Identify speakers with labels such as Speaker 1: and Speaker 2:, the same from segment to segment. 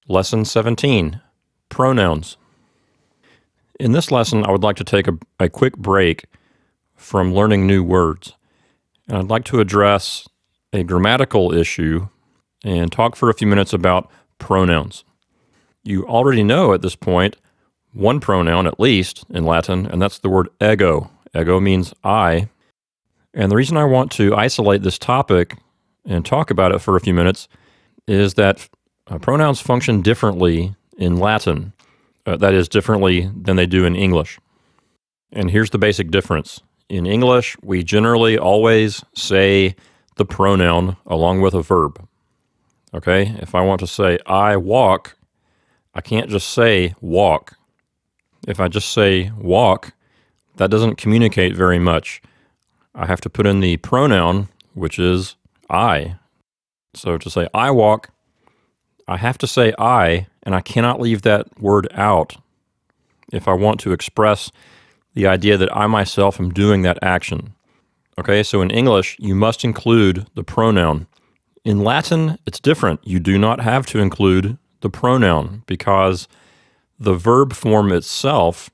Speaker 1: Lesson 17, Pronouns. In this lesson, I would like to take a quick break from learning new words. And I'd like to address a grammatical issue and talk for a few minutes about pronouns. You already know at this point one pronoun, at least, in Latin, and that's the word ego. Ego means I. And the reason I want to isolate this topic and talk about it for a few minutes is that pronouns function differently in Latin. That is, differently than they do in English. And here's the basic difference. In English, we generally always say the pronoun along with a verb. Okay? If I want to say I walk, I can't just say walk. If I just say walk, that doesn't communicate very much. I have to put in the pronoun, which is I. So to say I walk, I have to say I, and I cannot leave that word out if I want to express the idea that I myself am doing that action. Okay, so in English, you must include the pronoun. In Latin, it's different. You do not have to include the pronoun because the verb form itself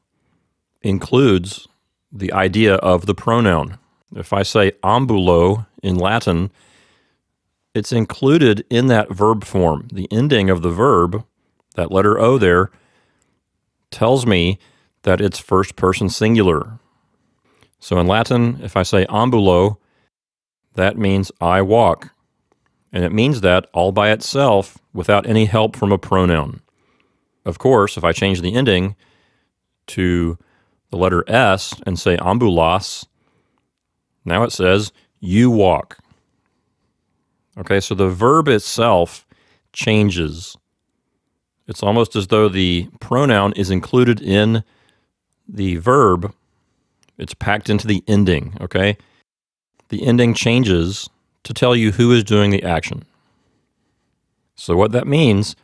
Speaker 1: includes the idea of the pronoun. If I say ambulo in Latin, it's included in that verb form. The ending of the verb, that letter O there, tells me that it's first person singular. So in Latin, if I say ambulo, that means I walk. And it means that all by itself without any help from a pronoun. Of course, if I change the ending to the letter S and say ambulas, now it says you walk. Okay, so the verb itself changes. It's almost as though the pronoun is included in the verb. It's packed into the ending, okay? The ending changes to tell you who is doing the action. So what that means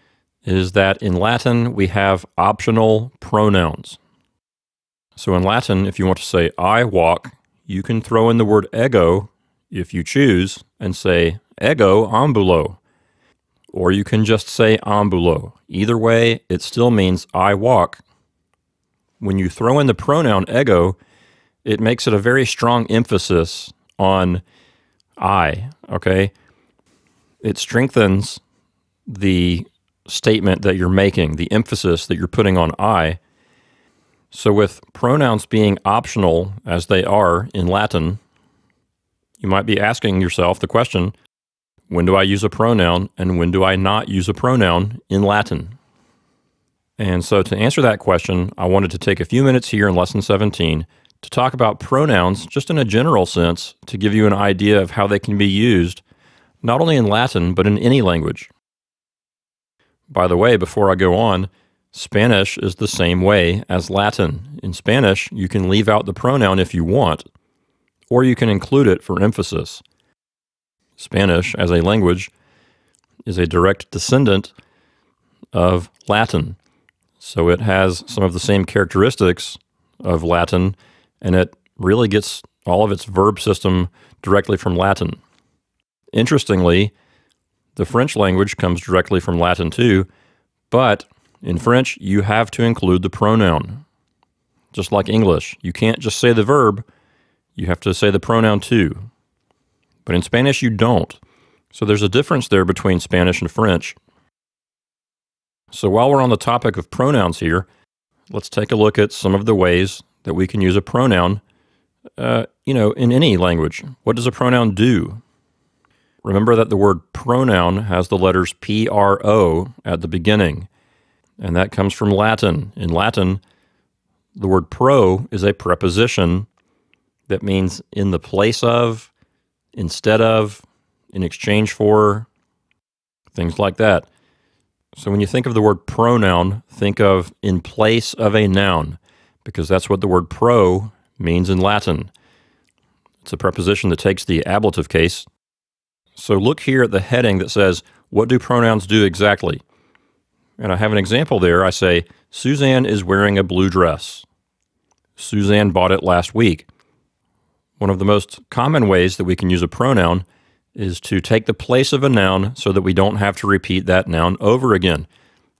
Speaker 1: is that in Latin, we have optional pronouns. So in Latin, if you want to say I walk, you can throw in the word ego if you choose and say ego ambulo. Or you can just say ambulo. Either way, it still means I walk. When you throw in the pronoun ego, it makes it a very strong emphasis on I, okay? It strengthens the statement that you're making, the emphasis that you're putting on I. So with pronouns being optional, as they are in Latin, you might be asking yourself the question, when do I use a pronoun and when do I not use a pronoun in Latin? And so to answer that question, I wanted to take a few minutes here in Lesson 17 to talk about pronouns just in a general sense to give you an idea of how they can be used, not only in Latin, but in any language. By the way, before I go on, Spanish is the same way as Latin. In Spanish, you can leave out the pronoun if you want, or you can include it for emphasis. Spanish, as a language, is a direct descendant of Latin. So it has some of the same characteristics of Latin, and it really gets all of its verb system directly from Latin. Interestingly, the French language comes directly from Latin too, but in French, you have to include the pronoun. Just like English, you can't just say the verb, you have to say the pronoun too. But in Spanish, you don't. So there's a difference there between Spanish and French. So while we're on the topic of pronouns here, let's take a look at some of the ways that we can use a pronoun, in any language. What does a pronoun do? Remember that the word pronoun has the letters P-R-O at the beginning, and that comes from Latin. In Latin, the word pro is a preposition that means in the place of, instead of, in exchange for, things like that. So when you think of the word pronoun, think of in place of a noun, because that's what the word pro means in Latin. It's a preposition that takes the ablative case. So look here at the heading that says, what do pronouns do exactly? And I have an example there. I say, Suzanne is wearing a blue dress. Suzanne bought it last week. One of the most common ways that we can use a pronoun is to take the place of a noun so that we don't have to repeat that noun over again.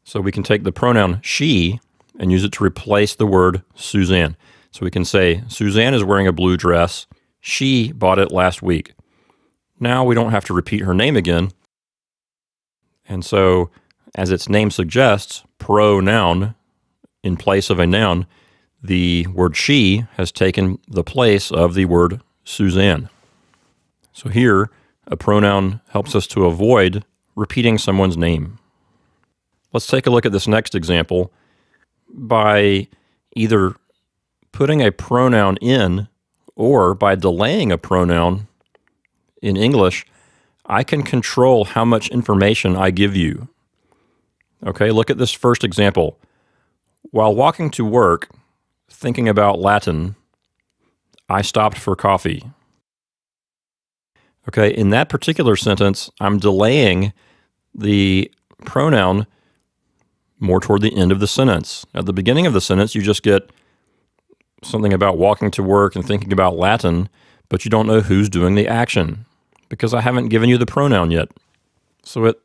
Speaker 1: So we can take the pronoun she and use it to replace the word Suzanne. So we can say, Suzanne is wearing a blue dress. She bought it last week. Now we don't have to repeat her name again. And so, as its name suggests, pronoun in place of a noun, the word she has taken the place of the word Suzanne. So here, a pronoun helps us to avoid repeating someone's name. Let's take a look at this next example by either putting a pronoun in or by delaying a pronoun. In English, I can control how much information I give you. Okay, look at this first example. While walking to work, thinking about Latin, I stopped for coffee. Okay, in that particular sentence, I'm delaying the pronoun more toward the end of the sentence. At the beginning of the sentence, you just get something about walking to work and thinking about Latin, but you don't know who's doing the action because I haven't given you the pronoun yet. So it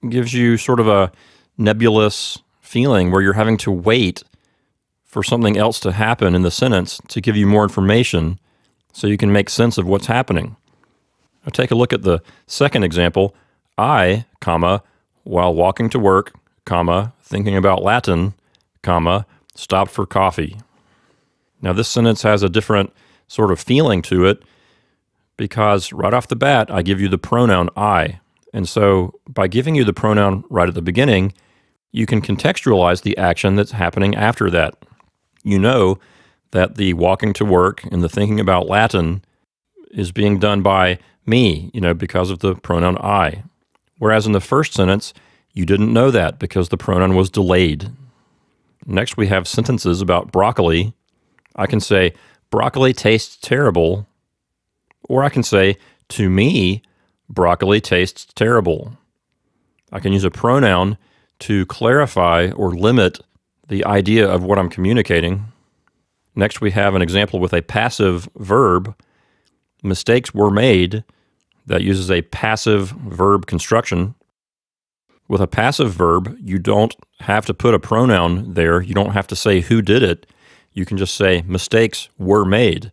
Speaker 1: gives you sort of a nebulous feeling where you're having to wait for something else to happen in the sentence to give you more information so you can make sense of what's happening. Now take a look at the second example. I, comma, while walking to work, comma, thinking about Latin, comma, stopped for coffee. Now this sentence has a different sort of feeling to it because right off the bat, I give you the pronoun I. And so by giving you the pronoun right at the beginning, you can contextualize the action that's happening after that. You know that the walking to work and the thinking about Latin is being done by me, because of the pronoun I. Whereas in the first sentence, you didn't know that because the pronoun was delayed. Next, we have sentences about broccoli. I can say, broccoli tastes terrible. Or I can say, to me, broccoli tastes terrible. I can use a pronoun to clarify or limit the idea of what I'm communicating. Next, we have an example with a passive verb. Mistakes were made. That uses a passive verb construction. With a passive verb, you don't have to put a pronoun there. You don't have to say who did it. You can just say mistakes were made.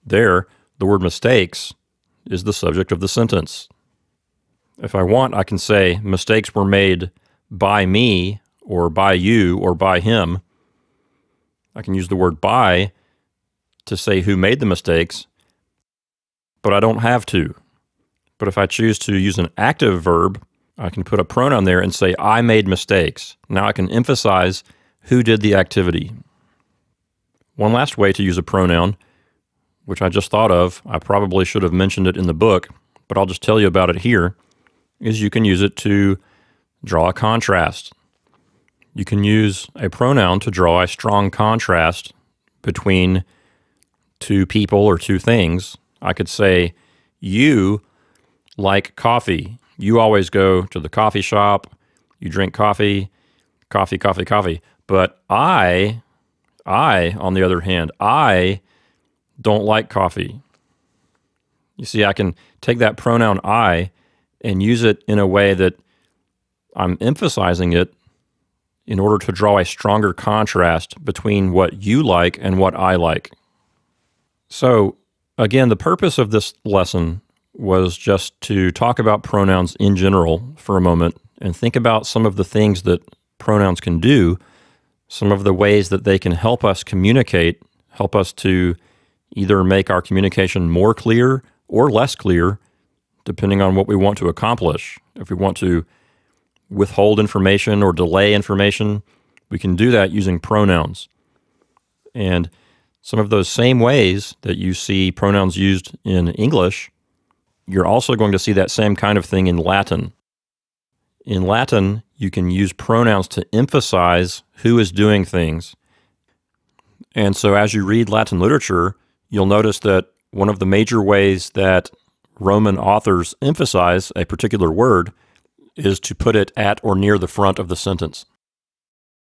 Speaker 1: There, the word mistakes is the subject of the sentence. If I want, I can say mistakes were made by me or by you or by him. I can use the word by to say who made the mistakes, but I don't have to. But if I choose to use an active verb, I can put a pronoun there and say, I made mistakes. Now I can emphasize who did the activity. One last way to use a pronoun, which I just thought of, I probably should have mentioned it in the book, but I'll just tell you about it here, is you can use it to draw a contrast. You can use a pronoun to draw a strong contrast between two people or two things. I could say, you like coffee. You always go to the coffee shop, you drink coffee, coffee, coffee, coffee. But I, on the other hand, I don't like coffee. You see, I can take that pronoun I and use it in a way that I'm emphasizing it in order to draw a stronger contrast between what you like and what I like. So, again, the purpose of this lesson was just to talk about pronouns in general for a moment and think about some of the things that pronouns can do, some of the ways that they can help us communicate, help us to either make our communication more clear or less clear, depending on what we want to accomplish. If we want to withhold information or delay information, we can do that using pronouns. And some of those same ways that you see pronouns used in English, you're also going to see that same kind of thing in Latin. In Latin, you can use pronouns to emphasize who is doing things. And so as you read Latin literature, you'll notice that one of the major ways that Roman authors emphasize a particular word is to put it at or near the front of the sentence.